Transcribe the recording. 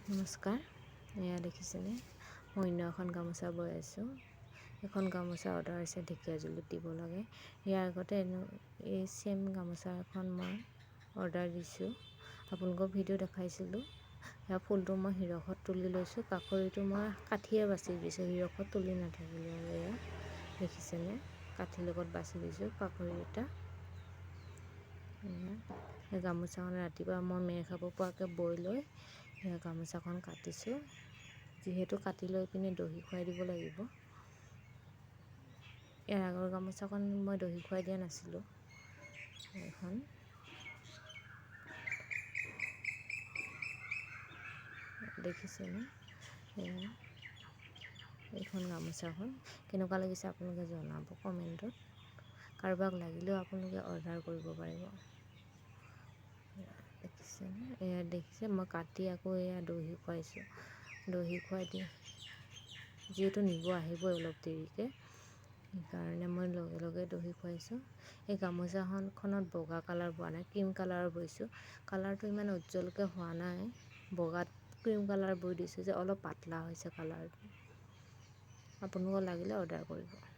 নমস্কাৰ। এয়া দেখিছেনে, মই অন্য এখন গামোচা বৈ আছোঁ। এখন গামোচা অৰ্ডাৰ হৈছে ঢেকীয়াজুলিত দিব লাগে। ইয়াৰ আগতে এই চেম গামোচা এখন মই অৰ্ডাৰ দিছোঁ, আপোনালোকক ভিডিঅ' দেখাইছিলোঁ। ইয়াৰ ফুলটো মই শিৰখত তুলি লৈছোঁ, কাষৰিটো মই কাঠিয়ে বাছি দিছোঁ, শিৰখত তুলি নাথাকিলোঁ। আৰু এয়া দেখিছেনে, কাঠিৰ লগত বাছি দিছোঁ কাষৰি এটা। এই গামোচাখন ৰাতিপুৱা মই মেৰ খাব পৰাকৈ বৈ লৈ গামোচাখন কাটিছোঁ। যিহেতু কাটি লৈ পিনে দহি খুৱাই দিব লাগিব। ইয়াৰ আগৰ গামোচাখন মই দহি খুৱাই দিয়া নাছিলোঁ। এইখন দেখিছেনে, এইখন গামোচাখন কেনেকুৱা লাগিছে আপোনালোকে জনাব কমেণ্টত। কাৰোবাক লাগিলেও আপোনালোকে অৰ্ডাৰ কৰিব পাৰিব। দেখিছেনে, এয়া দেখিছে মই কাটি আকৌ এয়া দহি খুৱাইছোঁ। দহি খুৱাই দি যিহেতু নিব আহিবই অলপ দেৰিকৈ, সেইকাৰণে মই লগে লগে দহি খুৱাইছোঁ। এই গামোচাখনত বগা কালাৰ পোৱা নাই, ক্ৰীম কালাৰৰ বৈছোঁ। কালাৰটো ইমান উজ্জ্বলকৈ হোৱা নাই, বগাত ক্ৰীম কালাৰ বৈ দিছোঁ যে অলপ পাতলা হৈছে কালাৰটো। আপোনালোকৰ লাগিলে অৰ্ডাৰ কৰিব।